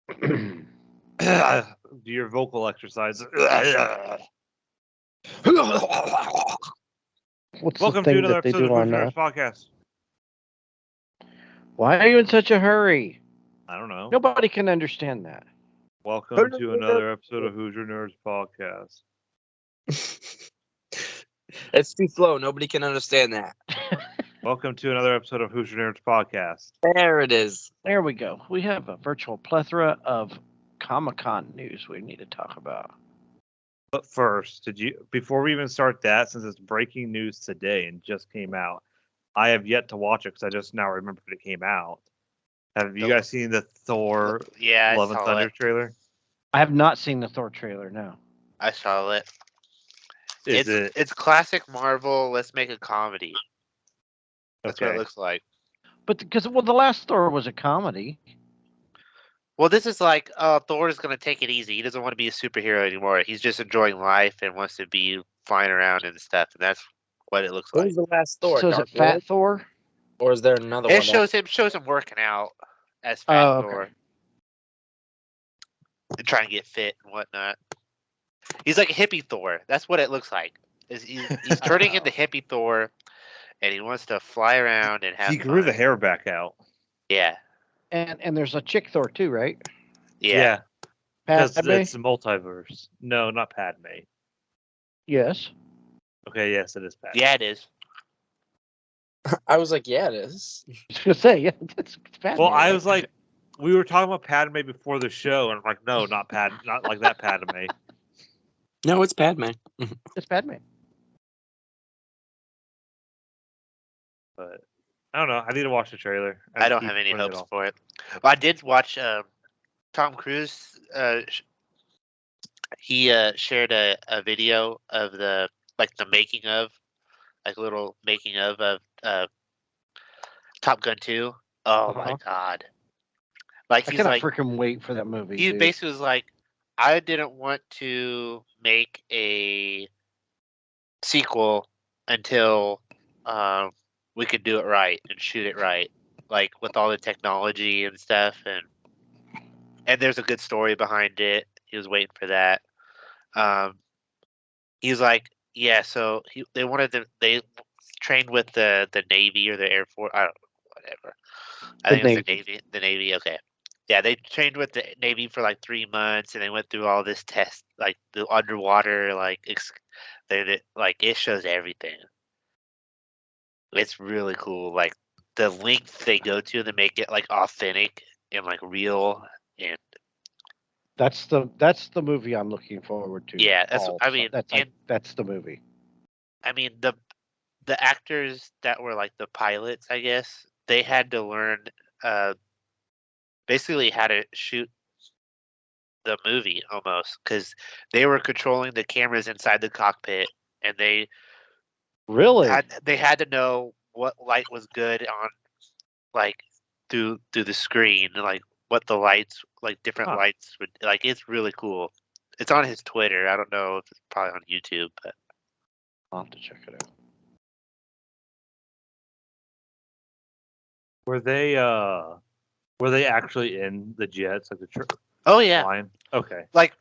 Do your vocal exercise. What's the Welcome to thing another that they episode of do Who's on? Nerds Podcast. Why are you in such a hurry? I don't know. Nobody can understand that. Welcome to another episode of Who's Your Nerds Podcast. It's too slow. Nobody can understand that. Welcome to another episode of Who's Your Nerds Podcast. There it is. There we go. We have a virtual plethora of Comic-Con news we need to talk about. But first, before we even start that, since it's breaking news today and just came out, I have yet to watch it because I just now remembered it came out. Have you guys seen the Thor Love and Thunder trailer? I have not seen the Thor trailer, no. I saw it. Is It's classic Marvel. Let's make a comedy. That's what it looks like. But because the last Thor was a comedy. Well, this is like Thor is going to take it easy. He doesn't want to be a superhero anymore. He's just enjoying life and wants to be flying around and stuff. And that's what it looks What like. was the last Thor? So is it Fat Thor? Or is there another It one? shows him working out as Fat Thor and trying to get fit and whatnot. He's like a hippie Thor. That's what it looks like. He's turning into hippie Thor, and he wants to fly around and have. He grew the hair back out. Yeah. And there's a chick Thor too, right? Yeah. Because Padme? it's the multiverse. No, not Padme. Yes. Okay, yes, it is Padme. Yeah, it is. I was like, yeah, it is. I was gonna say, yeah, it's Padme. Well, I was like, we were talking about Padme before the show, and I'm like, no, not like that Padme. No, it's Padme. It's Padme. But I don't know. I need to watch the trailer. I don't have any hopes for it. Well, I did watch Tom Cruise. He shared a video of the making of, like little making of Top Gun 2. Oh my god! I cannot freaking wait for that movie. He dude. basically was like, I didn't want to make a sequel until we could do it right and shoot it right, like with all the technology and stuff, and there's a good story behind it. He was waiting for that. He was like, yeah. So they trained with the Navy or the Air Force. I don't know, whatever. I think it's the Navy. The Navy. Okay. Yeah, they trained with the Navy for like 3 months, and they went through all this test, like the underwater, it shows everything. It's really cool. Like the length they go to make it like authentic and like real, and that's the movie I'm looking forward to. yeah, that's the movie. I mean the actors that were like the pilots, I guess, they had to learn basically how to shoot the movie almost, because they were controlling the cameras inside the cockpit, and they had to know what light was good on, like through the screen, like what the lights, like different lights would like. It's really cool. It's on his Twitter. I don't know if it's probably on YouTube, but I'll have to check it out. Were they actually in the jets, like the oh yeah, line? Okay. Like,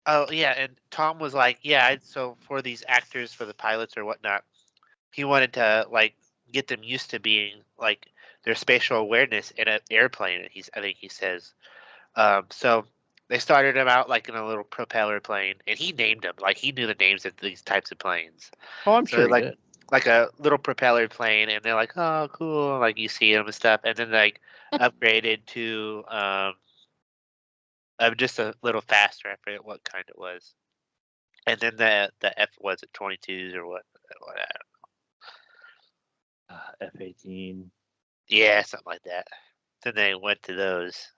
oh yeah, and Tom was like, yeah. So for these actors, for the pilots or whatnot, he wanted to like get them used to being like their spatial awareness in an airplane. I think he says. So they started him out like in a little propeller plane, and he named them. Like he knew the names of these types of planes. Oh, I'm sure. Like a little propeller plane, and they're like, oh, cool. Like you see them and stuff, and then like upgraded to just a little faster. I forget what kind it was. And then the F was it 22s or what? F-18. Yeah, something like that. Then they went to those.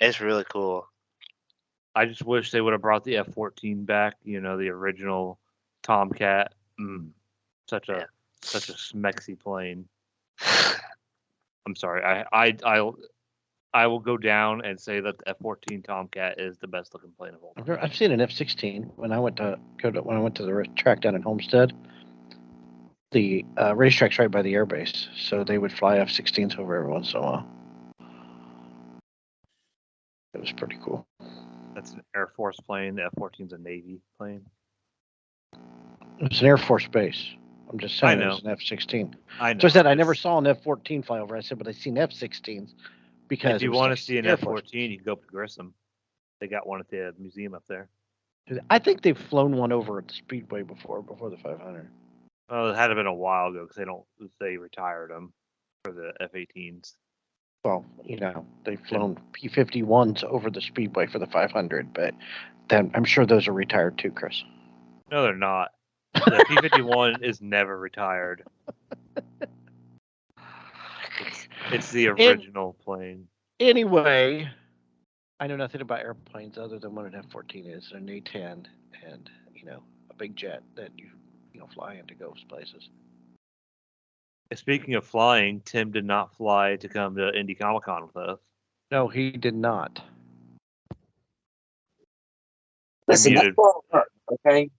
It's really cool. I just wish they would have brought the F-14 back. You know, the original Tomcat. Such a smexy plane. I'm sorry. I will go down and say that the F-14 Tomcat is the best looking plane of all time. I've seen an F-16 when I went to the track down in Homestead. The racetrack's right by the airbase, so they would fly F-16s over every once in a while. It was pretty cool. That's an Air Force plane. The F-14's a Navy plane. It was an Air Force base. I'm just saying I it know. was an F-16. I know. So I said I never saw an F-14 fly over. I said, but I seen F-16s because If you it was want like to see an Air Force. F-14, you can go up to Grissom. They got one at the museum up there. I think they've flown one over at the Speedway before the 500. Well, it had been a while ago because they retired them for the F-18s. Well, they've flown P-51s over the Speedway for the 500, but then I'm sure those are retired too, Chris. No, they're not. The P-51 is never retired. It's the original plane. Anyway, I know nothing about airplanes other than what an F-14 is, an A-10, and a big jet that you fly in to go places. Speaking of flying, Tim did not fly to come to Indy Comic Con with us. No, he did not. Listen, that's a lot of work, okay?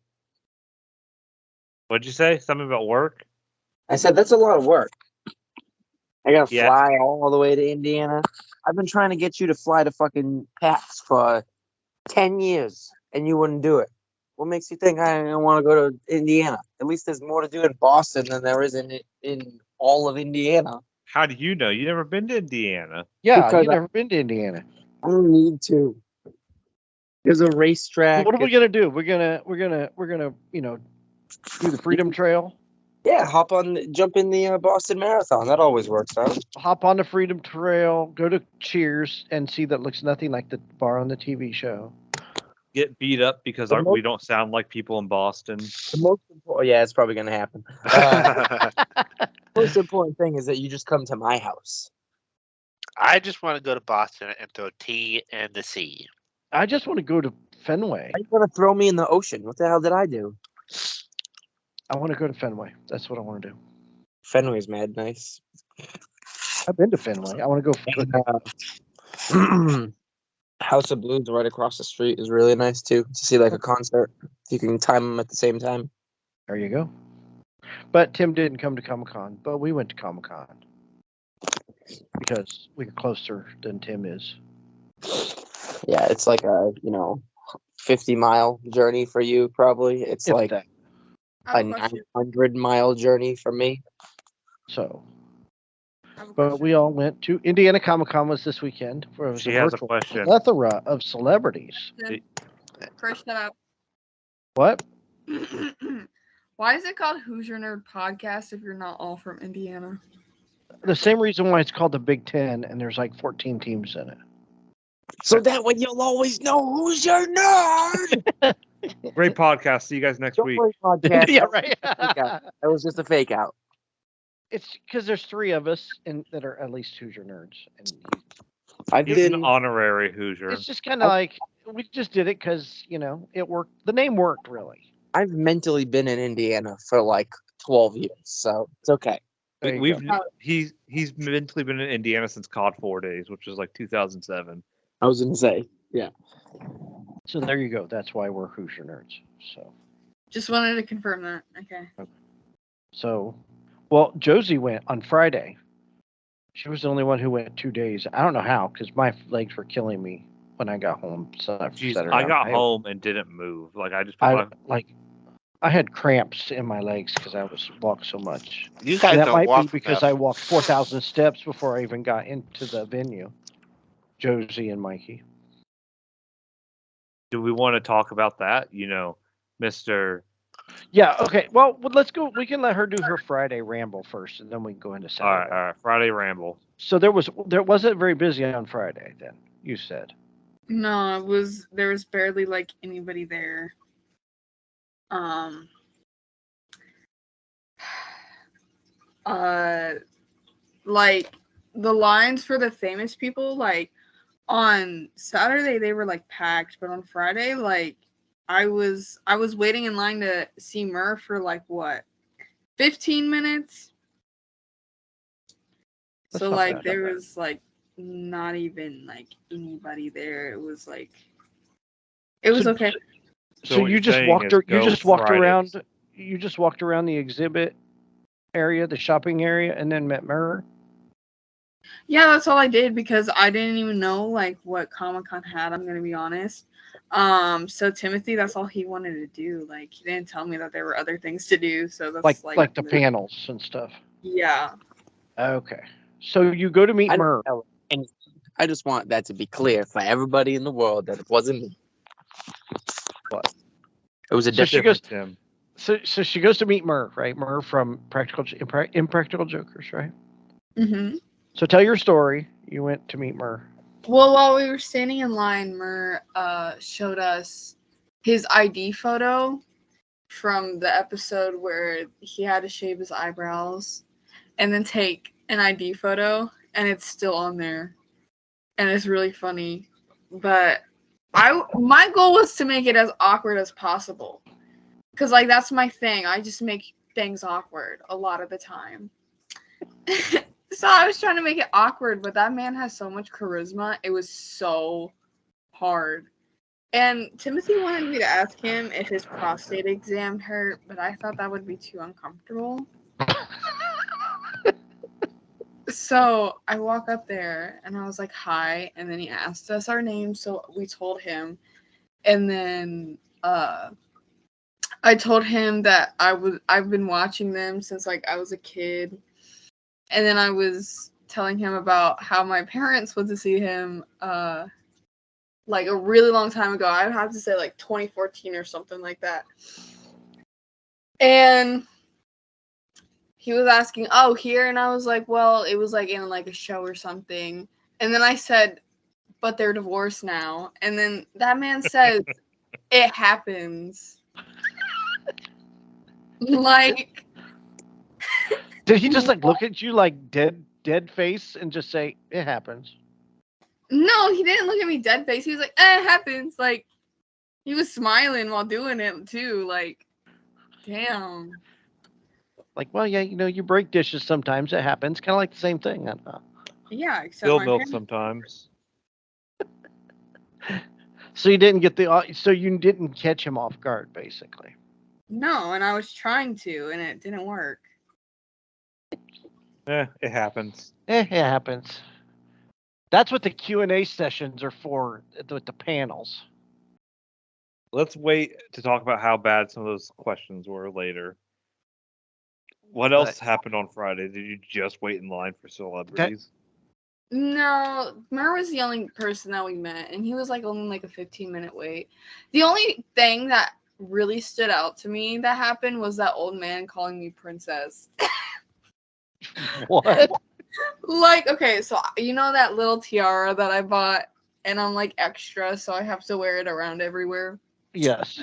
What'd you say? Something about work? I said that's a lot of work. I gotta Yeah. fly all the way to Indiana. I've been trying to get you to fly to fucking PAX for 10 years, and you wouldn't do it. What makes you think I don't want to go to Indiana? At least there's more to do in Boston than there is in all of Indiana. How do you know? You never been to Indiana? Yeah, Because you've never been to Indiana. I don't need to. There's a racetrack. What are we gonna do? We're gonna do the Freedom Trail. Yeah, jump in the Boston Marathon. That always works out. Hop on the Freedom Trail. Go to Cheers and see that looks nothing like the bar on the TV show. Get beat up because we don't sound like people in Boston. The most important, yeah, it's probably gonna happen. Most important thing is that you just come to my house. I just want to go to Boston and throw tea in the sea. I just want to go to Fenway. Are you gonna throw me in the ocean? What the hell did I do? I want to go to Fenway. That's what I want to do. Fenway's mad nice. I've been to Fenway. I want to go. House of Blues right across the street is really nice too to see like a concert. You can time them at the same time. There you go. But Tim didn't come to Comic-Con, but we went to Comic-Con because we're closer than Tim is. Yeah, it's like a 50-mile journey for you probably. It's If like that. a 900-mile journey for me. So, but we all went to Indiana Comic-Con was this weekend. Where it was She a has a virtual question. plethora of celebrities. Chris, shut up. What? Why is it called Hoosier Nerd Podcast if you're not all from Indiana? The same reason why it's called the Big Ten, and there's like 14 teams in it. So that way you'll always know who's your nerd. Great podcast. See you guys next week. Podcast. Yeah, right. That was just a fake out. It's because there's 3 of us that are at least Hoosier nerds, and He's an honorary Hoosier. it's just kind of like we just did it because it worked. The name worked really. I've mentally been in Indiana for like 12 years, so it's okay. He's mentally been in Indiana since COD 4 days, which was like 2007. I was gonna say, yeah. So there you go. That's why we're Hoosier nerds. So just wanted to confirm that. Okay. So, well, Josie went on Friday. She was the only one who went 2 days. I don't know how, because my legs were killing me when I got home. I got home and didn't move. Like I just put I had cramps in my legs because I was walked so much. You guys And that don't might walk be because enough. I walked 4,000 steps before I even got into the venue. Josie and Mikey. Do we want to talk about that? Mr. Yeah. Okay. Well, let's go. We can let her do her Friday ramble first, and then we can go into Saturday. All right. Friday ramble. So there wasn't very busy on Friday. Then you said. No, there was barely like anybody there. Like the lines for the famous people, like on Saturday they were like packed, but on Friday, like I was waiting in line to see Murph for like what, 15 minutes. That's So not like bad. there was like not even like anybody there. It was like okay. So you just walked around. You just walked around the exhibit area, the shopping area, and then met Murr. Yeah, that's all I did because I didn't even know like what Comic-Con had, I'm gonna be honest. So Timothy, that's all he wanted to do. Like he didn't tell me that there were other things to do, so that's Like the panels and stuff. Yeah. Okay. So you go to meet I didn't Murr. know anything. I just want that to be clear for everybody in the world that it wasn't me. What? It was a So she different. goes. Tim. So she goes to meet Murr, right? Murr from Impractical Jokers, right? Mm-hmm. So tell your story. You went to meet Murr. Well, while we were standing in line, Mur showed us his ID photo from the episode where he had to shave his eyebrows and then take an ID photo, and it's still on there, and it's really funny. But my goal was to make it as awkward as possible, because like that's my thing. I just make things awkward a lot of the time. So I was trying to make it awkward, but that man has so much charisma. It was so hard. And Timothy wanted me to ask him if his prostate exam hurt, but I thought that would be too uncomfortable. So I walk up there and I was like, hi. And then he asked us our names. So we told him. And then I told him that I've been watching them since like I was a kid. And then I was telling him about how my parents went to see him like a really long time ago. I would have to say like 2014 or something like that. And he was asking, oh, here? And I was like, well, it was like in like a show or something. And then I said, but they're divorced now. And then that man says, it happens. Like, Did he just like look at you like dead face and just say it happens? no, he didn't look at me dead face. He was like, it happens. Like, he was smiling while doing it too. Like, damn. Like, well, yeah, you break dishes sometimes. It happens. Kind of like the same thing. Yeah, except Spill my milk parents. sometimes. So you didn't get so you didn't catch him off guard, basically. No, and I was trying to, and it didn't work. It happens. It happens. That's what the Q&A sessions are for, with the panels. Let's wait to talk about how bad some of those questions were later. What else happened on Friday? Did you just wait in line for celebrities? No, Mur was the only person that we met, and he was like only like a 15-minute wait. The only thing that really stood out to me that happened was that old man calling me princess. What? Like, okay, so you know that little tiara that I bought, and I'm like extra, so I have to wear it around everywhere. Yes.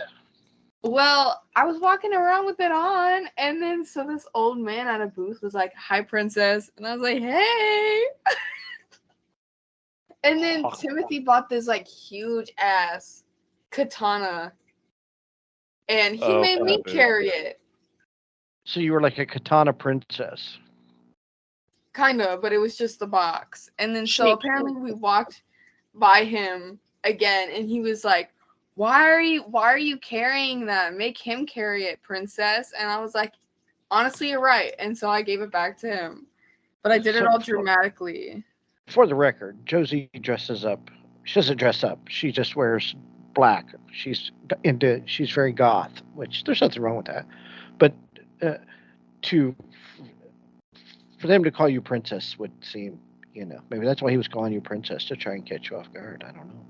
Well, I was walking around with it on, and then so this old man at a booth was like, "Hi, princess," and I was like, "Hey." And then Timothy bought this like huge ass katana, and he made me carry it. So you were like a katana princess. Kind of, but it was just the box. And then so apparently we walked by him again, and he was like, why are you carrying that? Make him carry it, princess." And I was like, honestly, you're right. And so I gave it back to him. But I did it all dramatically. For the record, Josie dresses up. She doesn't dress up. She just wears black. She's very goth, which there's nothing wrong with that. But for them to call you princess would seem, maybe that's why he was calling you princess, to try and catch you off guard. I don't know.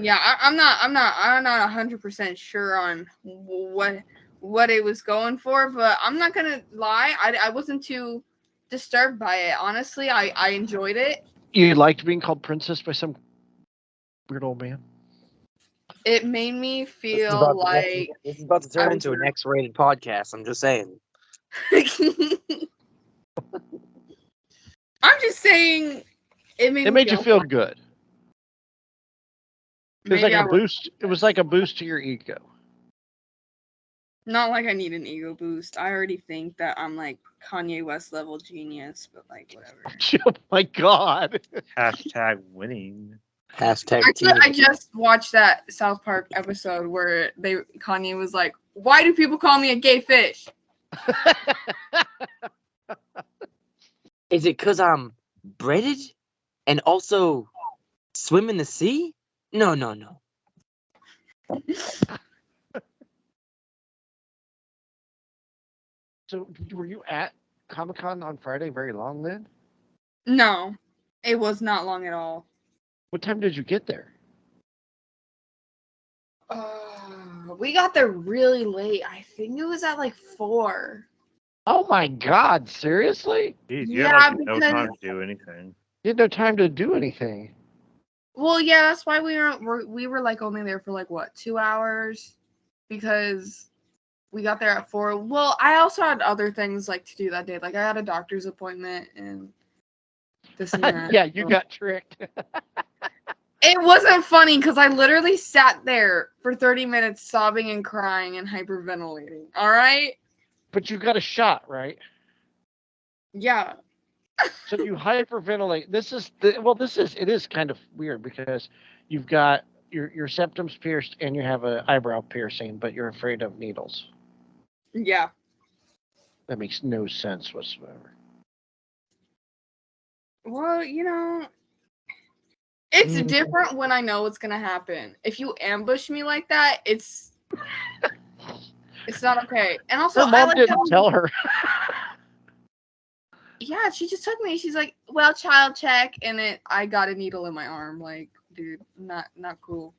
Yeah, I'm not 100% sure on what it was going for, but I'm not gonna lie, I wasn't too disturbed by it. Honestly, I enjoyed it. You liked being called princess by some weird old man? It made me feel like this is about to turn into an X-rated podcast. I'm just saying. I'm just saying it made you feel good. It was like a boost. It was like a boost to your ego. Not like I need an ego boost. I already think that I'm like Kanye West level genius, but like whatever. Oh my god. Hashtag winning. Hashtag I just watched that South Park episode where Kanye was like, "Why do people call me a gay fish?" Is it because I'm breaded and also swim in the sea? No. So were you at Comic-Con on Friday very long then? No, it was not long at all. What time did you get there? We got there really late. I think it was at like 4. Oh my God! Seriously? Jeez, you Yeah, had like no time because to do anything. You had no time to do anything. well, yeah, that's why we were like only there for like what 2 hours, because we got there at 4. Well, I also had other things like to do that day. Like I had a doctor's appointment and this and that. Yeah, you So- got tricked. It wasn't funny because I literally sat there for 30 minutes sobbing and crying and hyperventilating. All right? But you got a shot, right? Yeah. So you hyperventilate. It is kind of weird because you've got your septum's pierced and you have an eyebrow piercing, but you're afraid of needles. Yeah. That makes no sense whatsoever. Well, it's Mm. different when I know what's gonna happen. If you ambush me like that, it's not okay. And also, Her I mom like didn't how, tell her. yeah, she just took me. She's like, "Well, child check," and I got a needle in my arm. Like, dude, not cool.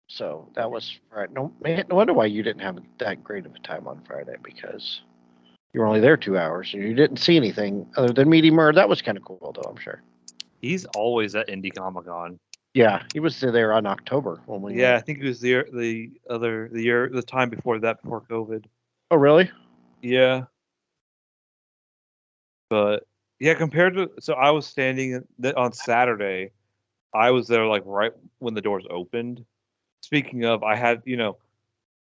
So that was right. No wonder why you didn't have that great of a time on Friday, because you were only there 2 hours and you didn't see anything other than meeting Murr. That was kind of cool, though, I'm sure. He's always at Indy Comic Con. Yeah, he was there on October when we Yeah, I went. think it was the time before that, before COVID. Oh, really? Yeah, but yeah, compared to I was standing on Saturday. I was there like right when the doors opened. Speaking of, I had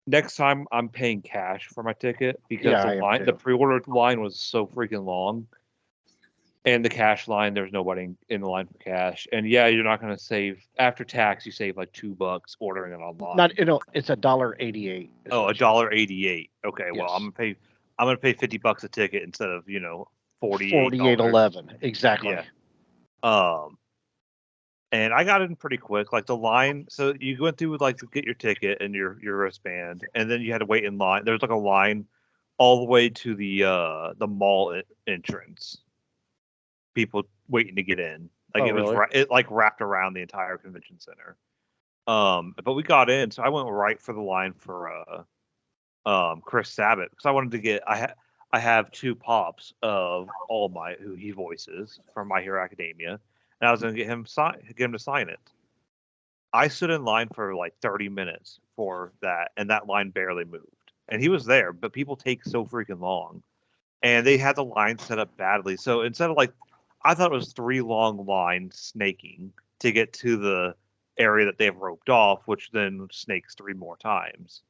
next time I'm paying cash for my ticket because Yeah, I am the too. pre-order line was so freaking long, and the cash line there's nobody in the line for cash. And yeah, you're not gonna save after tax. You save like $2 ordering it online. Not, it's $1.88. Oh, $1.88. Okay, well Yes. I'm gonna pay $50 a ticket instead of $48. $48.11. Exactly. Yeah. And I got in pretty quick. Like the line, so you went through like to get your ticket and your wristband, and then you had to wait in line. There's like a line all the way to the mall entrance. People waiting to get in. Like Oh, it was really? it like wrapped around the entire convention center. But we got in, so I went right for the line for Kris Sabat because I wanted to get I have 2 pops of all my who he voices from My Hero Academia, and I was gonna get him to sign it. I stood in line for like 30 minutes for that, and that line barely moved. And he was there, but people take so freaking long, and they had the line set up badly. So instead of like, I thought it was 3 long lines snaking to get to the area that they've roped off, which then snakes 3 more times.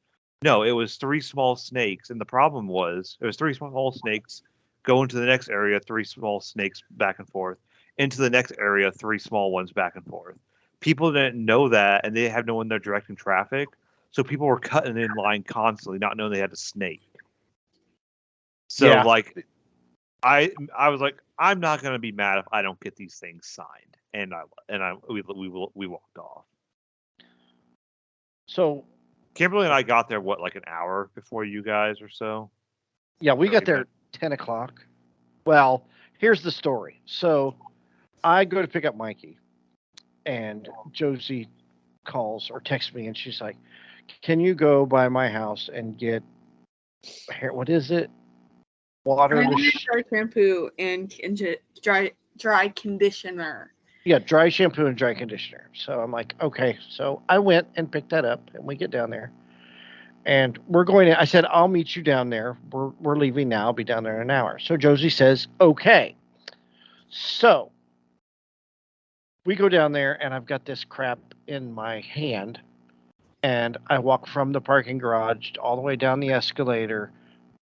No, it was 3 small snakes, and the problem was it was 3 small snakes go into the next area, 3 small snakes back and forth, into the next area, 3 small ones back and forth. People didn't know that, and they had no one there directing traffic, so people were cutting in line constantly, not knowing they had a snake. So Yeah. like, I was like, I'm not gonna be mad if I don't get these things signed, and we walked off. So, Kimberly and I got there like an hour before you guys or so. yeah, we got 30 there minutes. 10 o'clock. Well, here's the story. So, I go to pick up Mikey, and Josie calls or texts me, and she's like, "Can you go by my house and get hair? What is it? Water to Dry shampoo and dry conditioner. yeah, dry shampoo and dry conditioner." So I'm like, okay. So I went and picked that up, and we get down there, and we're going to. I said, "I'll meet you down there. We're leaving now. I'll be down there in an hour." So Josie says, "Okay." So we go down there, and I've got this crap in my hand, and I walk from the parking garage all the way down the escalator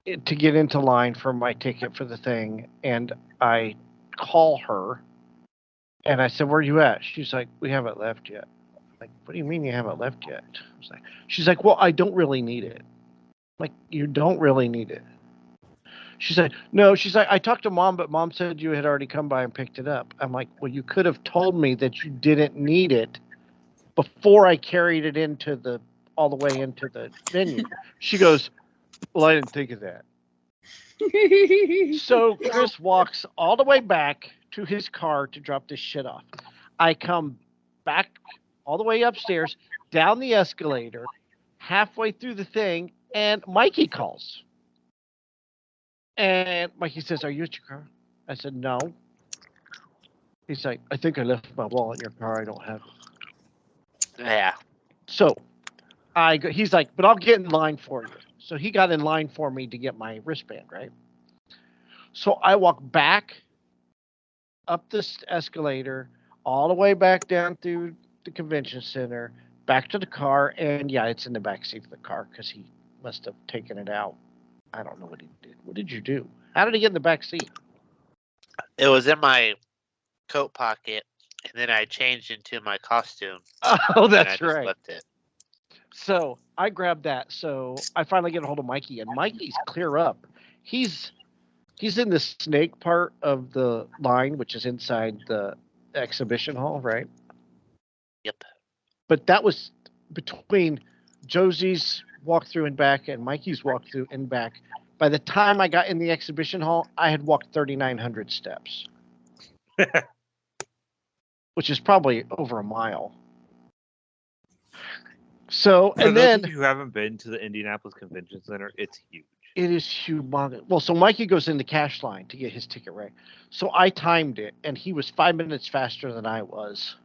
to get into line for my ticket for the thing, and I call her, and I said, "Where are you at?" She's like, "We haven't left yet." I'm like, "What do you mean you haven't left yet?" She's like, "Well, I don't really need it." I'm like, "You don't really need it." She's like, no. She's like, I talked to Mom, but Mom said you had already come by and picked it up. I'm like, well, you could have told me that you didn't need it before I carried it all the way into the venue. She goes, well, I didn't think of that. So Kris walks all the way back to his car to drop this shit off. I come back all the way upstairs, down the escalator, halfway through the thing, and Mikey calls. And Mikey says, are you at your car? I said, no. He's like, I think I left my wallet in your car. I don't have it. Yeah. So he's like, but I'll get in line for you. So he got in line for me to get my wristband, right? So I walk back up this escalator, all the way back down through the convention center, back to the car, and yeah, it's in the back seat of the car because he must have taken it out. I don't know what he did. What did you do? How did he get in the back seat? It was in my coat pocket, and then I changed into my costume. Oh, and I that's just right. left it. So I grabbed that. So I finally get a hold of Mikey, and Mikey's clear up. He's in the snake part of the line, which is inside the exhibition hall, right? Yep. But that was between Josie's walkthrough and back and Mikey's walkthrough and back. By the time I got in the exhibition hall, I had walked 3,900 steps, which is probably over a mile. So, For and those then of you who haven't been to the Indianapolis Convention Center, it's huge. it is humongous. Well, so Mikey goes in the cash line to get his ticket, right? So I timed it, and he was 5 minutes faster than I was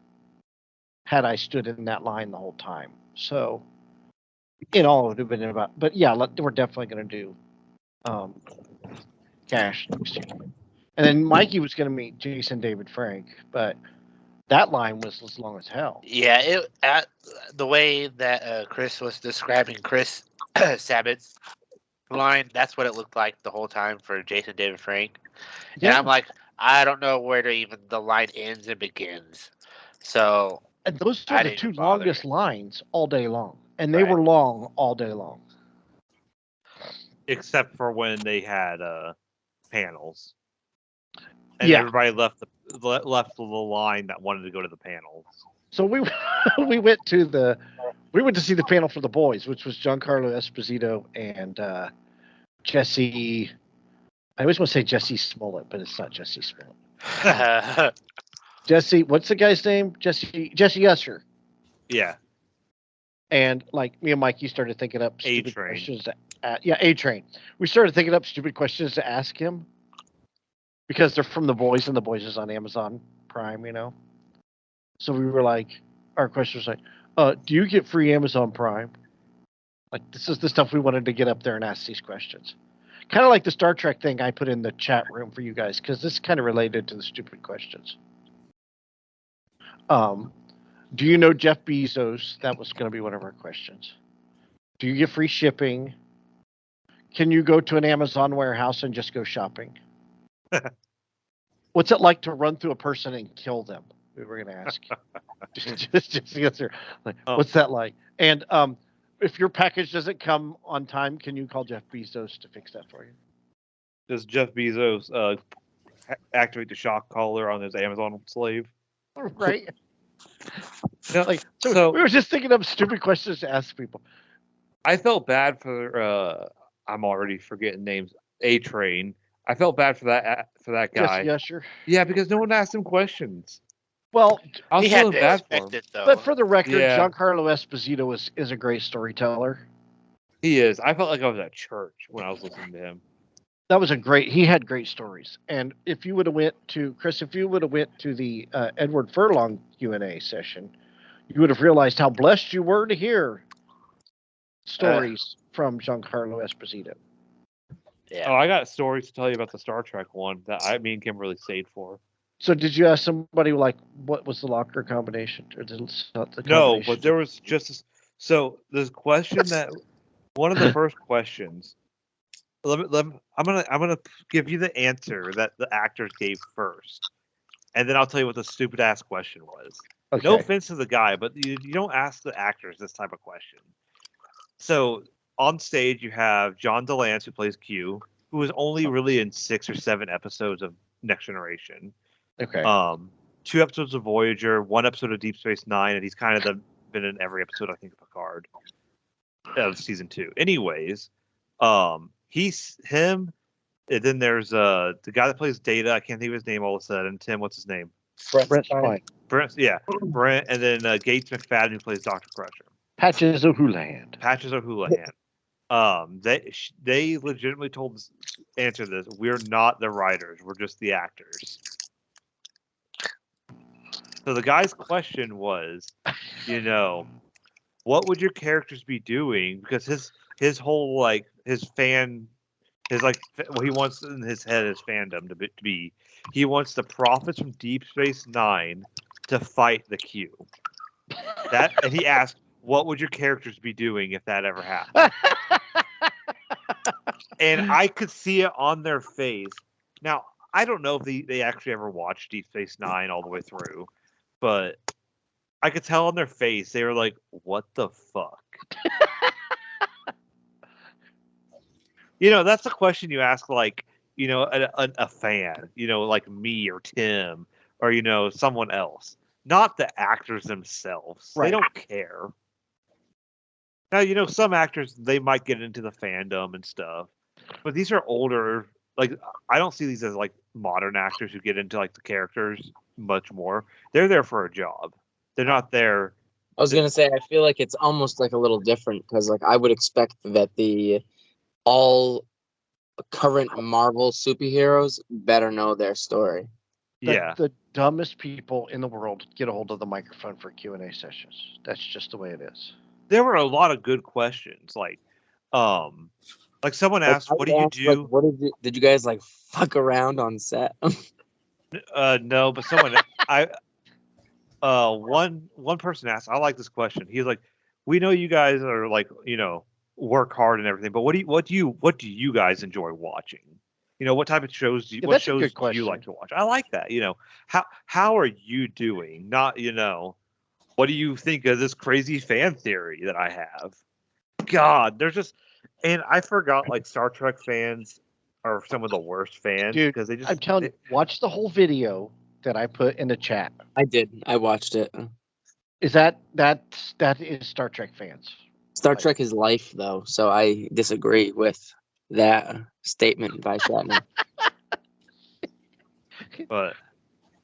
had I stood in that line the whole time. So in all, it would have been about, but yeah, we're definitely going to do cash next year. And then Mikey was going to meet Jason David Frank, but that line was as long as hell. Yeah, the way that Kris was describing Chris Sabat's line, that's what it looked like the whole time for Jason David Frank. Yeah. And I'm like, I don't know where the line ends and begins. So And those I were the didn't two even bother. longest lines all day long. And they Right. were long all day long. Except for when they had panels. And Yeah. everybody left the line that wanted to go to the panels. So we went to see the panel for the boys, which was Giancarlo Esposito and Jesse. I always want to say Jesse Smollett, but it's not Jesse Smollett. Jesse, what's the guy's name? Jesse Usher. Yeah. And like me and Mikey started thinking up stupid A-Train. questions. A-Train. We started thinking up stupid questions to ask him because they're from the boys, and the boys is on Amazon Prime, you know. So we were like, our question was like, do you get free Amazon Prime? Like, this is the stuff we wanted to get up there and ask these questions. Kind of like the Star Trek thing I put in the chat room for you guys, because this is kind of related to the stupid questions. Do you know Jeff Bezos? That was going to be one of our questions. Do you get free shipping? Can you go to an Amazon warehouse and just go shopping? What's it like to run through a person and kill them? We were going to ask. just answer. Like, what's that like? And if your package doesn't come on time, can you call Jeff Bezos to fix that for you? Does Jeff Bezos activate the shock collar on his Amazon slave? Right. No, Like, so we were just thinking of stupid questions to ask people. I felt bad for I'm already forgetting names. A-Train. I felt bad for that guy. Yes, Usher. Yeah, because no one asked him questions. Well, I was he had feeling to bad for expect him. it though. but for the record, Yeah. Giancarlo Esposito is a great storyteller. He is. I felt like I was at church when I was listening to him. That was he had great stories. And if you would have went to the Edward Furlong Q&A session, you would have realized how blessed you were to hear stories from Giancarlo Esposito. Yeah. Oh, I got stories to tell you about the Star Trek one that me and Kim really stayed for. So did you ask somebody like what was the locker combination or the combination? No, but there was just so this question that one of the first questions. I'm gonna give you the answer that the actors gave first, and then I'll tell you what the stupid ass question was. Okay. No offense to the guy, but you don't ask the actors this type of question. So on stage you have John DeLance who plays Q, who was only really in 6 or 7 episodes of Next Generation. Okay. 2 episodes of Voyager, 1 episode of Deep Space Nine, and he's kind of been in every episode, I think, of Picard of season 2. Anyways, he's him. And then there's the guy that plays Data. I can't think of his name all of a sudden. Tim, what's his name? Brent Spine. Brent, yeah, Brent, and then Gates McFadden, who plays Dr. Crusher. Patches O'Houlihan. Patches O'Houlihan. They legitimately told us, answer this. We're not the writers. We're just the actors. So the guy's question was, what would your characters be doing? Because his whole his what he wants in his head is fandom to be. He wants the prophets from Deep Space Nine to fight the Q. And he asked, what would your characters be doing if that ever happened? And I could see it on their face. Now, I don't know if they actually ever watched Deep Space Nine all the way through, but I could tell on their face they were like, what the fuck? That's a question you ask a fan, like me or Tim or, someone else. Not the actors themselves. Right. They don't care. Now, some actors, they might get into the fandom and stuff. But these are older. I don't see these as, modern actors who get into, the characters much more. They're there for a job. They're not there. I was gonna say, I feel like it's almost a little different because I would expect that all current Marvel superheroes better know their story. The dumbest people in the world get a hold of the microphone for Q&A sessions. That's just the way it is. There were a lot of good questions. Someone asked, what do you do? Did you guys fuck around on set? No, but someone one person asked, I like this question. He's like, we know you guys are work hard and everything, but what do you guys enjoy watching? What type of shows do you like to watch? I like that. How are you doing? Not, what do you think of this crazy fan theory that I have? God, there's just, and I forgot Star Trek fans are some of the worst fans because I'm telling you, watch the whole video that I put in the chat. I did. I watched it. Is that is Star Trek fans? Star Trek is life, though, so I disagree with that statement by Shatner. But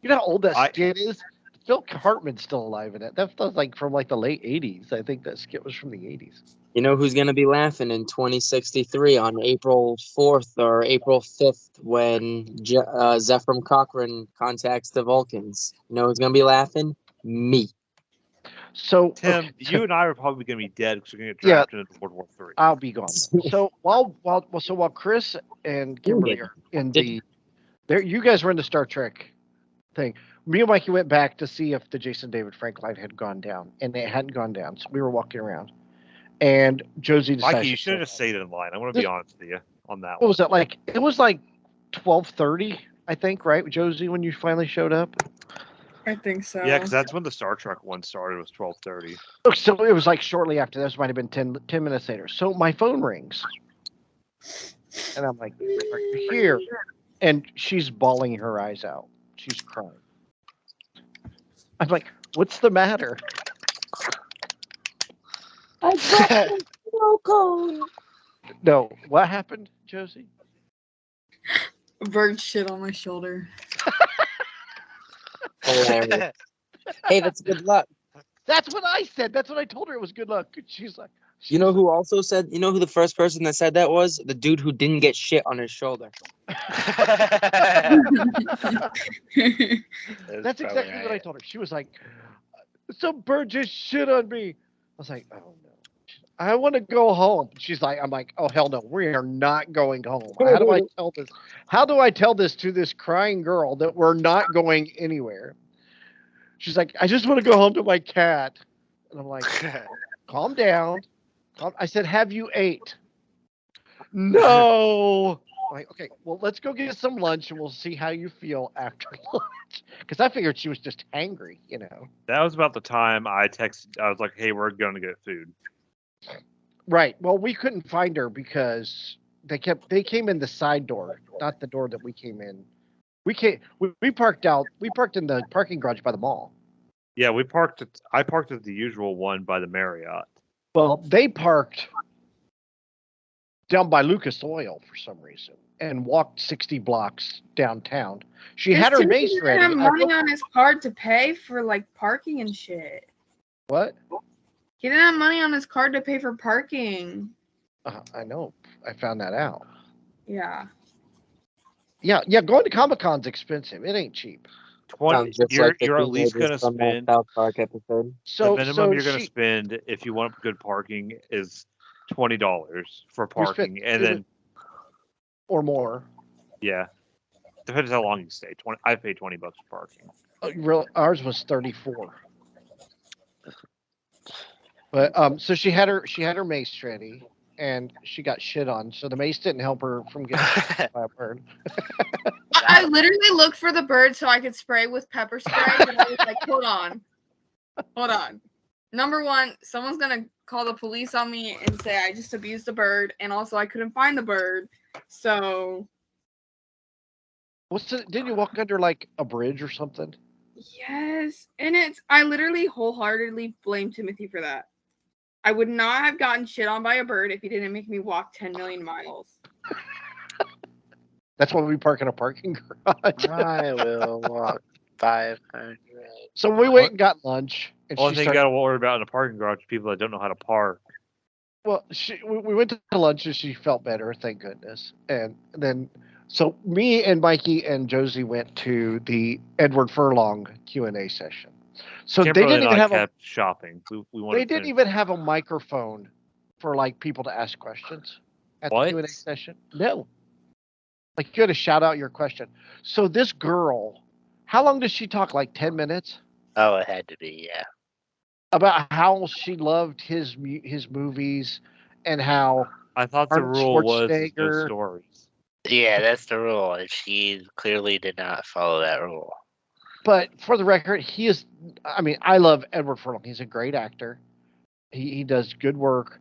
you know how old that skit is? Phil Hartman's still alive in it. That was from the late 80s. I think that skit was from the 80s. You know who's going to be laughing in 2063 on April 4th or April 5th when Zephram Cochrane contacts the Vulcans? You know who's going to be laughing? Me. So Tim, you and I are probably going to be dead because we're going to get drafted into World War III. I'll be gone. So while Kris and Kimberly are in you guys were in the Star Trek thing. Me and Mikey went back to see if the Jason David Frank line had gone down, and it hadn't gone down. So we were walking around, and Josie decided. Mikey, you should have just stayed in line. I want to be honest with you on that. What was that like? It was 12:30, I think, right, Josie, when you finally showed up. I think so. Yeah, because that's when the Star Trek one started. It was 12:30. Oh, so it was shortly after. This might have been 10 minutes later. So my phone rings, and I'm like, "Are you here?" And she's bawling her eyes out. She's crying. I'm like, "What's the matter?" I got no cone. No, what happened, Josie? A bird shit on my shoulder. Hilarious. Hey, that's good luck. That's what I said. That's what I told her. It was good luck. She's like, you know who also said? You know who the first person that said that was? The dude who didn't get shit on his shoulder. That's exactly what I told her. She was like, "Some bird just shit on me." I was like, "Oh no, I want to go home." She's like, "I'm like, oh hell no, we are not going home. How do I tell this? How do I tell this to this crying girl that we're not going anywhere?" She's like, "I just want to go home to my cat," and I'm like, "Calm down." I said, "Have you ate?" No. I'm like, okay, well, let's go get some lunch and we'll see how you feel after lunch. Because I figured she was just hangry, That was about the time I texted. I was like, "Hey, we're going to get food." Right. Well, we couldn't find her because they came in the side door, not the door that we came in. We parked in the parking garage by the mall. Yeah, I parked at the usual one by the Marriott. Well, they parked down by Lucas Oil for some reason and walked 60 blocks downtown. She had her Timothy mace didn't ready. have money on his card to pay for like parking and shit. What? He didn't have money on his card to pay for parking. I know. I found that out. Yeah. Yeah. Going to Comic-Con's expensive. It ain't cheap. Sounds just like the You're at least teenagers gonna from that spend South Park episode. the minimum you're gonna spend if you want good parking is $20 for parking, and then or more. yeah, depends how long you stay. I paid $20 for parking. Ours was 34. But so she had her mace ready, and she got shit on. So the mace didn't help her from getting shot by a bird. I literally looked for the bird so I could spray with pepper spray, but I was like, hold on. Number one, someone's gonna call the police on me and say I just abused the bird, and also I couldn't find the bird. So Didn't you walk under like a bridge or something? yes, and I literally wholeheartedly blame Timothy for that. I would not have gotten shit on by a bird if he didn't make me walk 10 million miles. That's why we park in a parking garage. I will walk 500. So we went and got lunch. And Only thing you got to worry about in a parking garage is people that don't know how to park. Well, we went to lunch and she felt better, thank goodness. And then, so me and Mikey and Josie went to the Edward Furlong Q&A session. So Kimberly they didn't even have kept shopping. They didn't even have a microphone for like people to ask questions at the Q&A session. No. Like you had to shout out your question. So this girl, how long does she talk? Like 10 minutes? Oh, it had to be, yeah. About how she loved his movies and how I thought the rule was no stories. Yeah, that's the rule. And she clearly did not follow that rule. But for the record, I love Edward Furlong. He's a great actor. He does good work.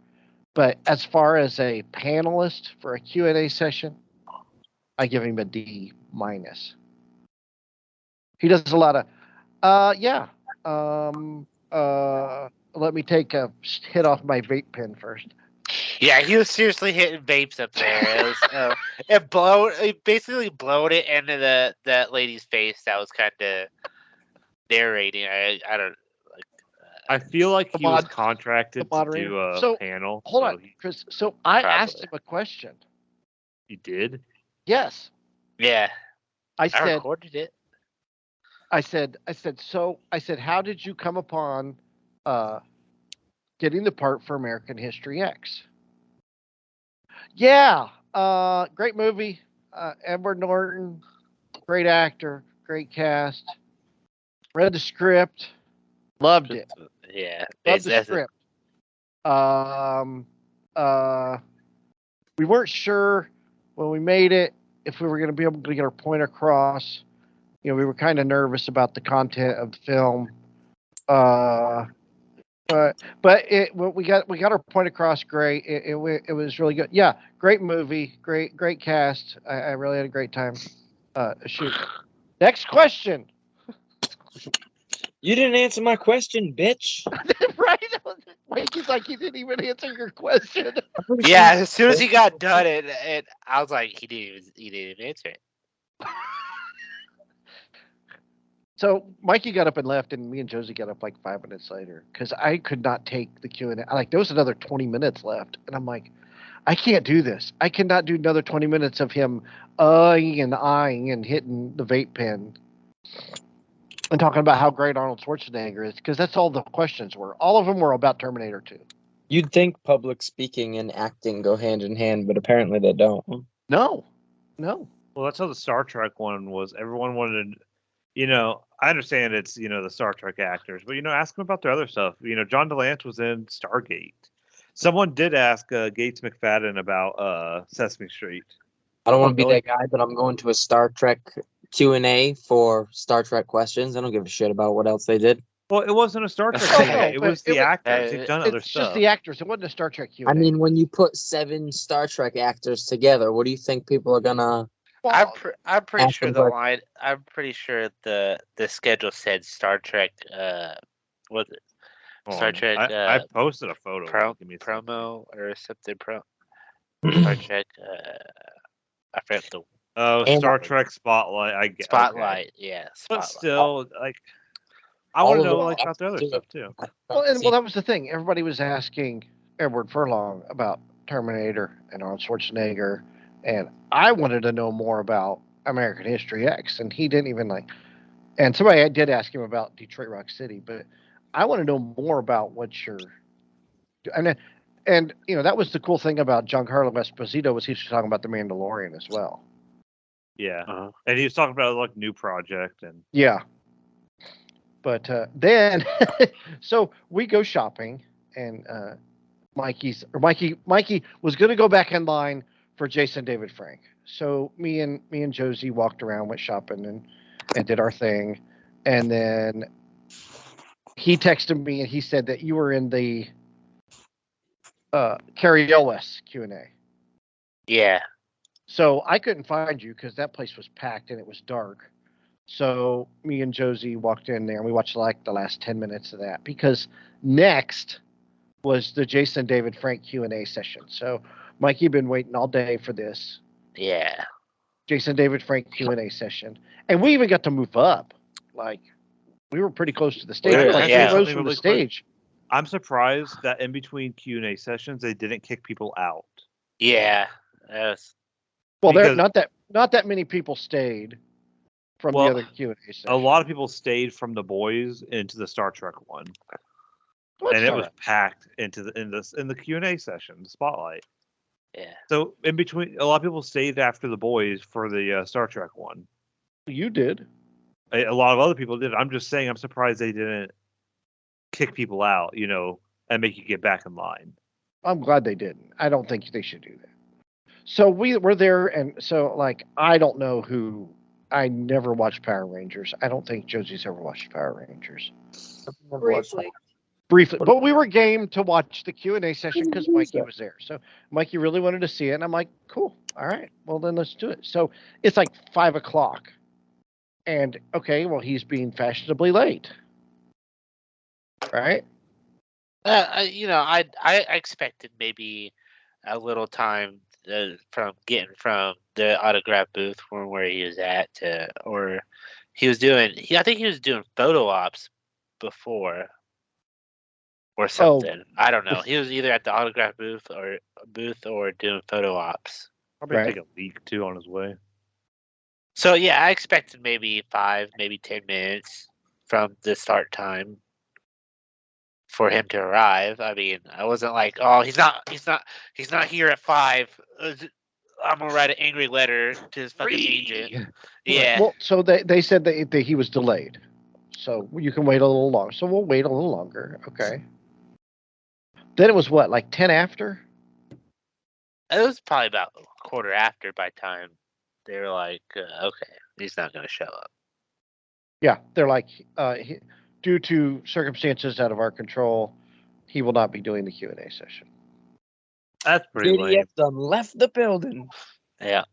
But as far as a panelist for a Q&A session, I give him a D-. He does a lot of, let me take a hit off my vape pen first. Yeah, he was seriously hitting vapes up there. It basically blowed it into that lady's face that was kind of narrating. I don't like. I feel like he was contracted to do a panel. Hold on, Kris. So I asked him a question. You did? Yes. Yeah. I said, recorded it. I said, how did you come upon getting the part for American History X? Yeah, great movie. Edward Norton, great actor, great cast. Read the script, loved it. Yeah, loved the script. We weren't sure when we made it if we were going to be able to get our point across. We were kind of nervous about the content of the film. But we got our point across great. It was really good. Yeah, great movie, great cast. I really had a great time. Shoot. Next question. You didn't answer my question, bitch. Right? Mikey's like, he didn't even answer your question. Yeah, as soon as he got done, I was like, he didn't even answer it. So Mikey got up and left, and me and Josie got up like 5 minutes later because I could not take the Q&A. Like there was another 20 minutes left, and I'm like, I can't do this. I cannot do another 20 minutes of him and eyeing and hitting the vape pen and talking about how great Arnold Schwarzenegger is, because that's all the questions were. All of them were about Terminator 2. You'd think public speaking and acting go hand in hand, but apparently they don't. No. Well, that's how the Star Trek one was. Everyone wanted, I understand it's, the Star Trek actors, but, ask them about their other stuff. John DeLance was in Stargate. Someone did ask Gates McFadden about Sesame Street. I don't want to be that guy, but I'm going to a Star Trek Q&A for Star Trek questions. I don't give a shit about what else they did. Well, it wasn't a Star Trek Oh, Q&A. no, It but was the actors. They've done other It's just stuff. the actors. It wasn't a Star Trek Q&A. I mean, when you put 7 Star Trek actors together, what do you think people are gonna? well, I'm pretty Ask sure them the questions. line. I'm pretty sure the schedule said Star Trek. Was it Hold Star on. Trek? I posted a photo. Give me a second. Promo or something. Star Trek. I forget the Oh, And Star Trek Spotlight. I get Spotlight. Okay. Yeah, But Spotlight. still, like, I all want to of know them like about the other too. stuff too. well, that was the thing. Everybody was asking Edward Furlong about Terminator and Arnold Schwarzenegger, and I wanted to know more about American History X, and he didn't even like. And somebody did ask him about Detroit Rock City, but I want to know more about what you're. And that was the cool thing about Giancarlo Esposito was he was talking about the Mandalorian as well. Yeah, Uh-huh. and he was talking about like new project and Yeah. But then, so we go shopping, and Mikey was going to go back in line for Jason David Frank. So me and Josie walked around, went shopping, and did our thing, and then he texted me and he said that you were in the Carrie Elwes Q&A. Yeah. So I couldn't find you because that place was packed and it was dark. So me and Josie walked in there and we watched like the last 10 minutes of that because next was the Jason David Frank Q&A session. So Mikey been waiting all day for this Yeah. Jason David Frank Q&A session. And we even got to move up. Like we were pretty close to the stage. Really? Like Yeah. we rose from the Really quick? stage. I'm surprised that in between Q&A sessions they didn't kick people out. Yeah. That's Well, there Because- not that many people stayed from the Well, other Q&A session. A lot of people stayed from the boys into the Star Trek one, Well, and it's it all was right. packed into in the Q&A session, the spotlight. yeah. So in between, a lot of people stayed after the boys for the Star Trek one. You did. A lot of other people did. I'm just saying, I'm surprised they didn't kick people out, and make you get back in line. I'm glad they didn't. I don't think they should do that. So we were there, and so like I don't know who. I never watched Power Rangers. I don't think Josie's ever watched Power Rangers. Briefly. Briefly, but we were game to watch the Q&A session because Mikey was there. So Mikey really wanted to see it, and I'm like, cool, all right, well then let's do it. So it's like 5:00, and okay, well he's being fashionably late, right? I expected maybe a little time from getting from the autograph booth from where he was at to, or he was doing. I think he was doing photo ops before, or something. I don't know. He was either at the autograph booth or doing photo ops. Probably Right. take a leak too on his way. So yeah, I expected maybe 5, maybe 10 minutes from the start time for him to arrive. I mean, I wasn't like, oh, he's not here at 5. I'm gonna write an angry letter to his fucking agent. Yeah, Well, so they said that he was delayed, so you can wait a little longer. So we'll wait a little longer. Okay. Then it was what, like 10 after? it was probably about a quarter after by the time they were like, okay, he's not gonna show up. Yeah, they're like, due to circumstances out of our control, he will not be doing the Q&A session. That's pretty lame. JDF done left the building. Yeah,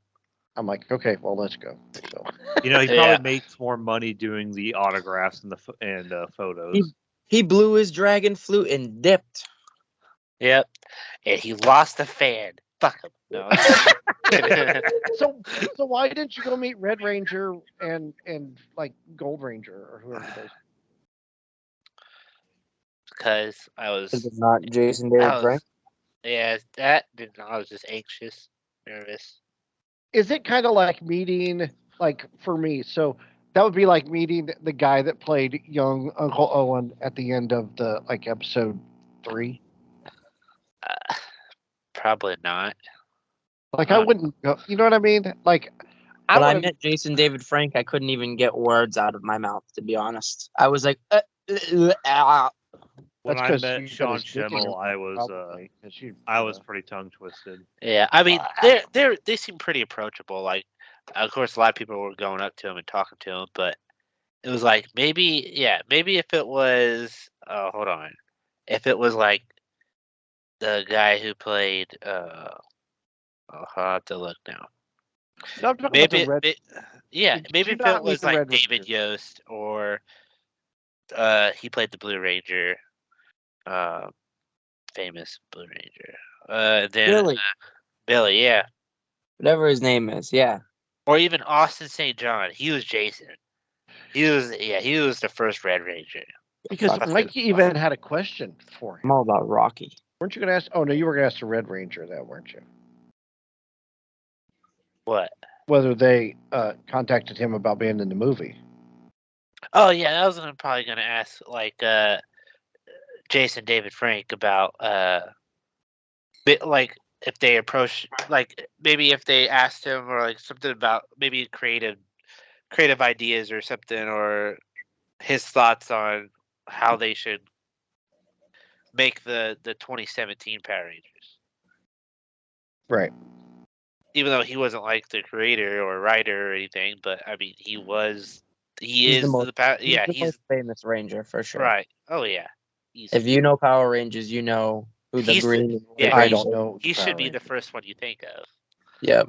I'm like, okay, well, let's go. So He probably Yeah. makes more money doing the autographs and photos. He blew his dragon flute and dipped. yep, and he lost a fan. Fuck him. No. so why didn't you go meet Red Ranger and like Gold Ranger or whoever those? Because I Is it was, not Jason David Frank? yeah, I was just anxious, nervous. Is it kind of like meeting, like for me? So that would be like meeting the guy that played young Uncle Owen at the end of the like episode 3. Probably not. Like I wouldn't go. You know what I mean? Like When I wouldn't. met Jason David Frank, I couldn't even get words out of my mouth, to be honest. I was like, When That's I 'cause met you got Sean his dick in your Schimmel, mouth, probably, 'cause you I was know. pretty tongue twisted. Yeah, I mean, they seem pretty approachable. Like, of course, a lot of people were going up to him and talking to him, but It was like maybe if it was hold on. If it was like the guy who played I'll have to look now. No, I'm talking about Maybe the red. maybe Do if not it mean was the like Red David Ranger. Yost or he played the Blue Ranger, famous Blue Ranger. Then Billy, Billy, yeah. whatever his name is. Yeah. Or even Austin St. John. He was Jason. He was the first Red Ranger. Because Fuck. Mikey even had a question for I'm him. all about Rocky. Weren't you going to ask? Oh no, you were going to ask the Red Ranger that, weren't you? What? Whether they contacted him about being in the movie. Oh yeah, I was probably gonna ask like Jason David Frank about like if they approach like maybe if they asked him or like something about maybe creative ideas or something or his thoughts on how they should make the 2017 Power Rangers. Right. Even though he wasn't like the creator or writer or anything, but I mean he He's is the power. He's Yeah, the he's most famous Ranger for sure. right. Oh yeah, If you know Power Rangers, you know who the He's the- green. yeah, I Ranger don't is. know. he Power should be the Ranger. first one you think of. Yep.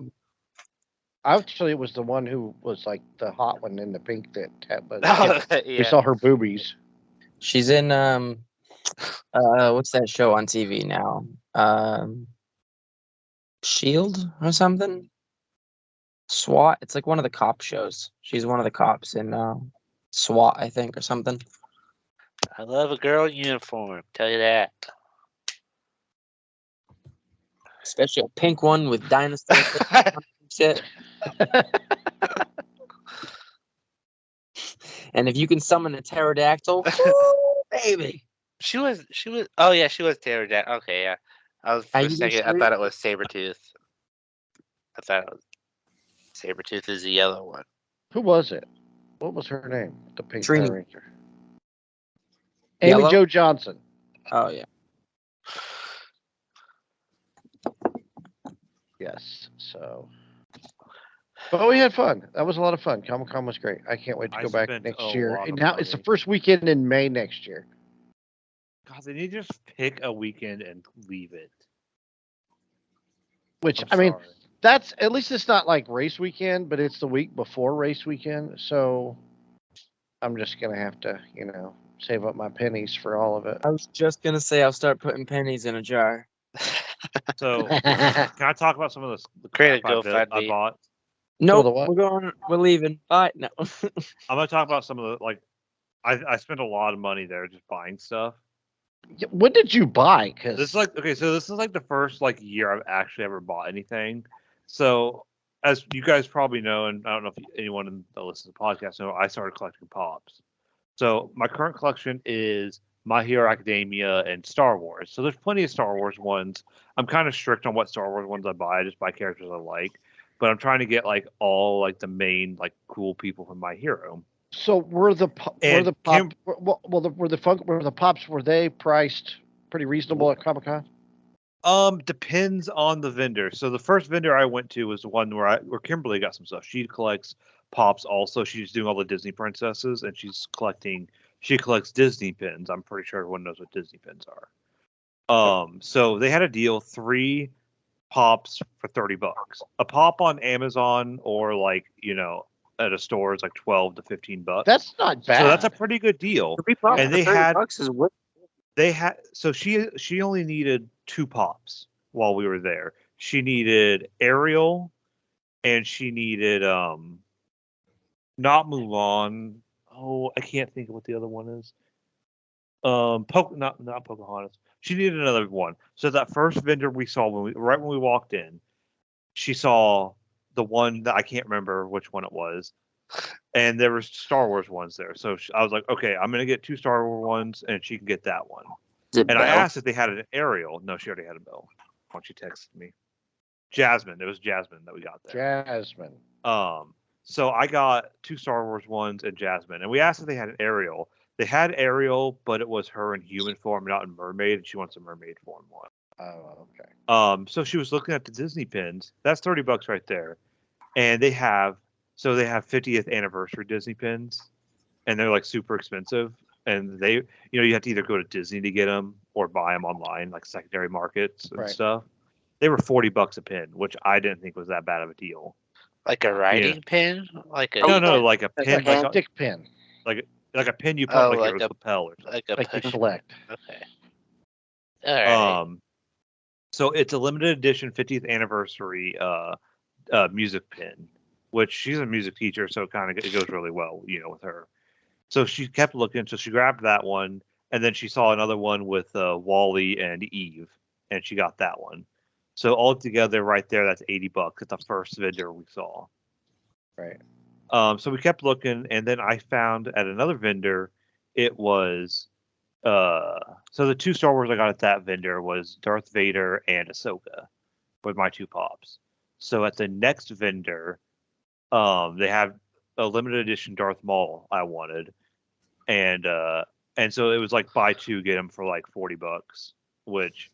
Actually, it was the one who was like the hot one in the pink that had. We Yeah. saw her boobies. She's in what's that show on TV now? Shield or something? SWAT. It's like one of the cop shows. She's one of the cops in SWAT, I think, or something. I love a girl in uniform. Tell you that. Especially a pink one with dinosaur shit. And if you can summon a pterodactyl, woo, baby. She was. Oh yeah, she was pterodactyl. Okay, yeah. I was for Are a you second. I serious? thought it was Sabretooth. I thought it was Sabretooth is the yellow one. Who was it? What was her name? The pink Trini. Power Ranger. Amy Yellow? Jo Johnson. Oh yeah. Yes. So. But we had fun. That was a lot of fun. Comic-Con was great. I can't wait to I go back spent next a year. lot And of now it's the money. first weekend in May next year. God, they need to just pick a weekend and leave it. Which I'm I mean, sorry. that's at least it's not like race weekend, but it's the week before race weekend. So I'm just gonna have to, save up my pennies for all of it. I was just gonna say I'll start putting pennies in a jar. So, can I talk about some of the Create crap a I GoFundMe. bought? Nope, the what? we're leaving. Bye. No. I'm gonna talk about some of the I spent a lot of money there just buying stuff. Yeah, what did you buy? Because This is like okay, so this is like the first year I've actually ever bought anything. So as you guys probably know, and I don't know if anyone that listens to the podcast know, I started collecting pops. So my current collection is My Hero Academia and Star Wars. So there's plenty of Star Wars ones. I'm kind of strict on what Star Wars ones I buy. I just buy characters I like. But I'm trying to get all the main cool people from My Hero. so were the And pops were the pops were they priced pretty reasonable at Comic Con? Depends on the vendor. So the first vendor I went to was the one where Kimberly got some stuff. She collects pops also. She's doing all the Disney princesses and she collects Disney pins. I'm pretty sure everyone knows what Disney pins are. So they had a deal, 3 pops for $30. A pop on Amazon or at a store is like $12 to $15. That's not bad. So that's a pretty good deal. And they had $30 is what? so she only needed 2 pops while we were there. She needed Ariel and she needed not Mulan. Oh, I can't think of what the other one is. Not Pocahontas. She needed another one. So that first vendor we saw right when we walked in, she saw the one that I can't remember which one it was. And there were Star Wars ones there. So I was like, okay, I'm gonna get 2 Star Wars ones, and she can get that one. And I asked if they had an Ariel. No, she already had a Belle. Why don't you text me? Jasmine. It was Jasmine that we got there. Jasmine. So I got 2 Star Wars ones and Jasmine. And we asked if they had an Ariel. They had Ariel, but it was her in human form, not in mermaid, and she wants a mermaid form one. Oh, okay. So she was looking at the Disney pins. That's $30 right there. And they have 50th anniversary Disney pins. and they're like super expensive. And they, you have to either go to Disney to get them or buy them online, like secondary markets and Right. stuff. They were $40 a pin, which I didn't think was that bad of a deal. Like a writing pin? Like a No, like a pin, Like a stick pin, like a pin you put on, like like your a lapel or something. like a like you push. collect. Okay. All right. So it's a limited edition 50th anniversary music pin, which she's a music teacher, so it goes really well, with her. So she kept looking, so she grabbed that one, and then she saw another one with Wally and Eve, and she got that one. So altogether, right there, that's $80 at the first vendor we saw. Right. So we kept looking, and then I found at another vendor, it was so the two Star Wars I got at that vendor was Darth Vader and Ahsoka, with my two pops. So at the next vendor, they have a limited edition Darth Maul I wanted, and so it was like buy two get them for like $40, which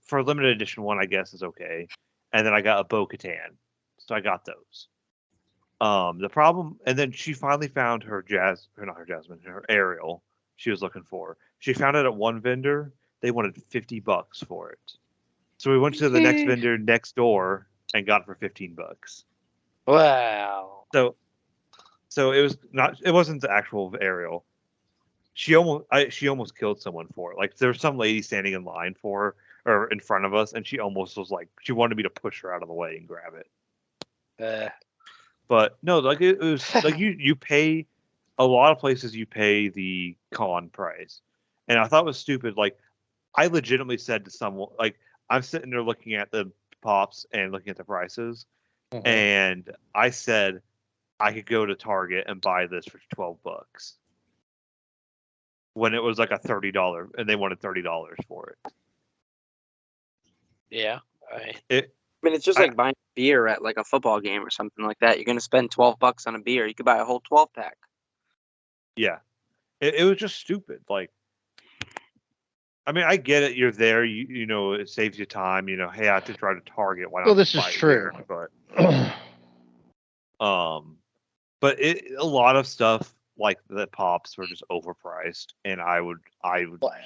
for a limited edition one I guess is okay. And then I got a Bo-Katan, so I got those. The problem, and then she finally found her not her Jasmine, her Ariel she was looking for. She found it at one vendor. They wanted $50 for it. So we went to the next vendor next door and got it for $15. Wow. So it wasn't the actual Ariel. She almost killed someone for it. Like there was some lady standing in line for her or in front of us, and she almost was like she wanted me to push her out of the way and grab it. But no, like it was like you pay a lot of places you pay the con price, and I thought it was stupid. Like I legitimately said to someone, like I'm sitting there looking at the pops and looking at the prices, and I said I could go to Target and buy this for $12 when it was like a $30, and they wanted $30 for it. Yeah. I mean, it's just like buying beer at like a football game or something like that. You're gonna spend $12 on a beer. You could buy a whole 12-pack. Yeah, it was just stupid. Like, I mean, I get it. You're there. It saves you time. Hey, I have to drive to Target. Why not? Well, this is buy it true. here? But a lot of stuff like the pops were just overpriced, and I would.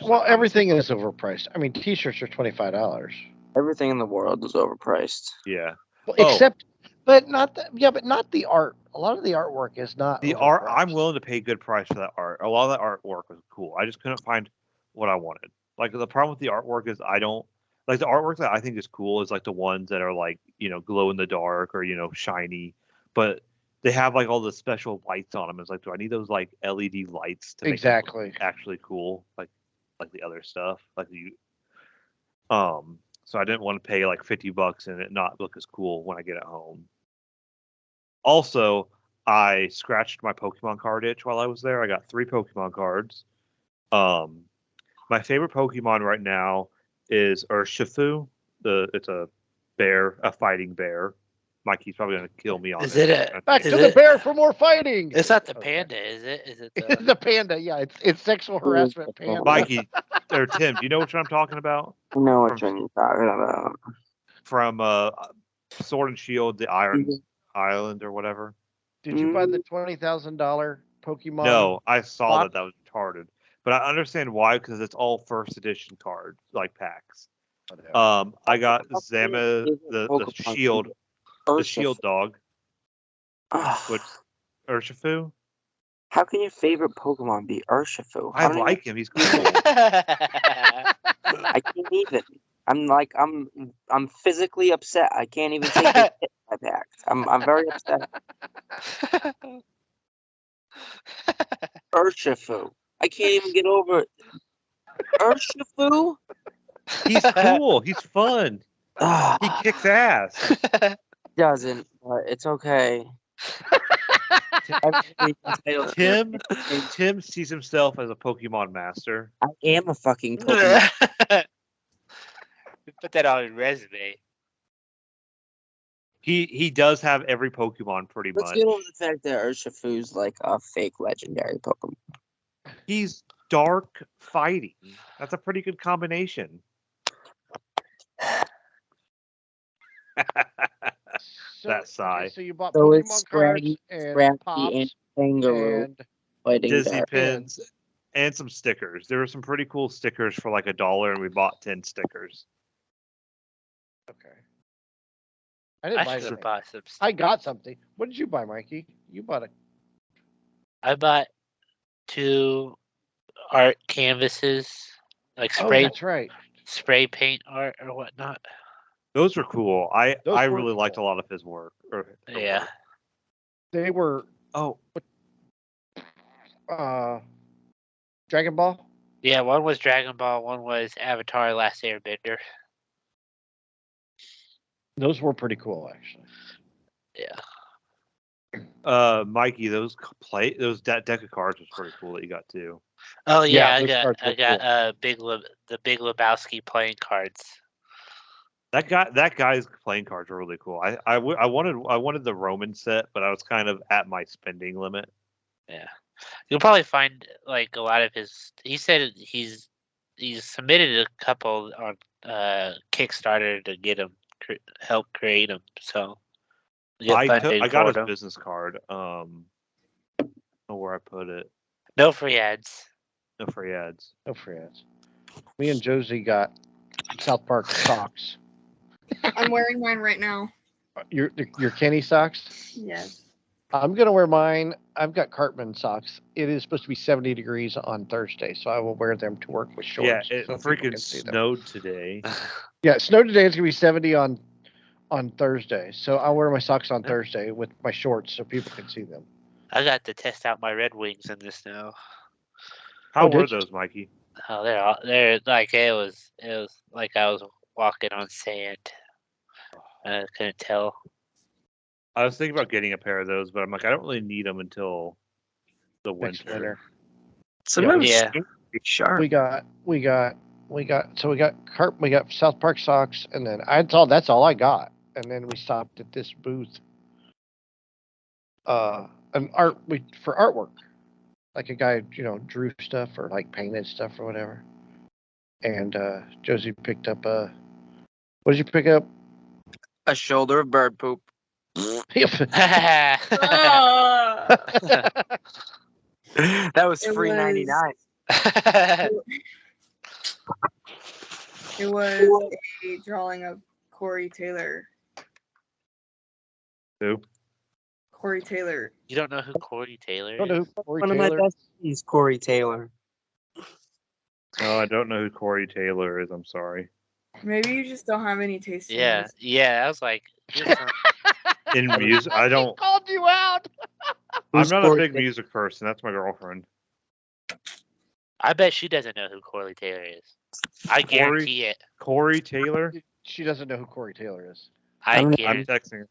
Well, everything is overpriced. I mean, T-shirts are $25. Everything in the world is overpriced. Yeah. Well, except, but not the art. A lot of the artwork is not the art. I'm willing to pay a good price for that art. A lot of the artwork was cool. I just couldn't find what I wanted. Like the problem with the artwork is I don't like the artwork that I think is cool is like the ones that are like glow in the dark or shiny, but they have like all the special lights on them. It's like, do I need those like LED lights to make them look actually cool? Like the other stuff, So I didn't want to pay like $50 and it not look as cool when I get it home. Also, I scratched my Pokemon card itch while I was there. I got 3 Pokemon cards. My favorite Pokemon right now is Urshifu. It's a bear, a fighting bear. Mikey's probably gonna kill me on Is it. it back to the bear for more fighting? It's not the panda, is it? Is it It's the panda? Yeah, it's sexual harassment panda. Mikey or Tim, do you know what I'm talking about? I know what you're talking about. From Sword and Shield, the Iron Island or whatever. Did you buy the $20,000 Pokemon? No, I saw that was retarded, but I understand why because it's all first edition cards like packs. I got Zama the shield dog, which Urshifu. How can your favorite Pokemon be Urshifu? I like him. He's cool. I can't even. I'm physically upset. I can't even take this hit in my back. I'm very upset. Urshifu. I can't even get over it. Urshifu? He's cool. He's fun. He kicks ass. Doesn't. It's okay. Tim sees himself as a Pokemon master. I am a fucking Pokemon. Put that on your resume. He does have every Pokemon pretty much. Let's get over the fact that Urshifu's like a fake legendary Pokemon. He's dark fighting. That's a pretty good combination. that sigh. Okay, so you bought So it's Pokemon cards Scraggy, and Scrappy, and Pops Kangaroo and fighting Disney dark. pins and some stickers. There were some pretty cool stickers for like $1, and we bought 10 stickers. okay. I didn't I buy should have anything. bought some. I got something. What did you buy, Mikey? You bought a. I bought 2 art canvases, like Oh, spray that's right. paint art or whatnot. Those were cool. I Those were really liked a cool. lot of his work. Her Yeah. work. They were Oh, Dragon Ball. Yeah, one was Dragon Ball, one was Avatar: Last Airbender. Those were pretty cool, actually. Yeah. Mikey, that deck of cards was pretty cool that you got too. Oh yeah, those cards were I got cool. the Big Lebowski playing cards. That guy's playing cards were really cool. I wanted the Roman set, but I was kind of at my spending limit. Yeah, you'll probably find like a lot of his. He said he's submitted a couple on Kickstarter to get him help create them. So get funding I got for his them. business card. I don't know where I put it. No free ads. No free ads. No free ads. Me and Josie got South Park socks. I'm wearing mine right now. Your Kenny socks? Yes. I'm gonna wear mine. I've got Cartman socks. It is supposed to be 70 degrees on Thursday, so I will wear them to work with Yeah, shorts. it so people freaking can see them. snowed today. Yeah, it snowed today. It's gonna be 70 on Thursday, so I'll wear my socks on Thursday with my shorts so people can see them. I got to test out my Red Wings in the snow. How Oh, were did you? those, Mikey? Oh, they're like it was like I was walking on sand. I couldn't tell. I was thinking about getting a pair of those, but I'm like, I don't really need them until the Next winter. winter. Sometimes Yeah. it's sharp. We got South Park socks, and then that's all I got. And then we stopped at this booth, for artwork, like a guy drew stuff or like painted stuff or whatever. And Josie picked up what did you pick up? A shoulder of bird poop. Ah, That was It free was- 99. it was a drawing of Corey Taylor. Who? Corey Taylor. You don't know who Corey Taylor Don't know is? who Corey One of my Taylor. best friends, Corey Taylor. No, I don't know who Corey Taylor is. I'm sorry. Maybe you just don't have any taste in Yeah, music. yeah. I was like, In music, I don't. He called you out. I'm Who's not a Corey big Taylor? music person. That's my girlfriend. I bet she doesn't know who Corey Taylor is. I guarantee it. Corey Taylor. She doesn't know who Corey Taylor is. I I'm- I'm guarantee. texting her.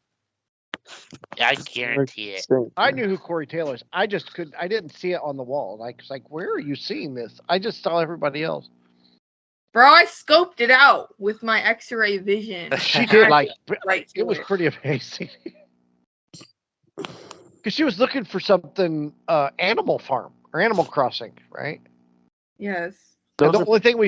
I guarantee it. I knew who Corey Taylor is. I just couldn't. I didn't see it on the wall. It's like, where are you seeing this? I just saw everybody else. Bro, I scoped it out with my X-ray vision. She did Right to it was pretty amazing. Because she was looking for something Animal Farm or Animal Crossing, right? Yes. And Those the are only thing we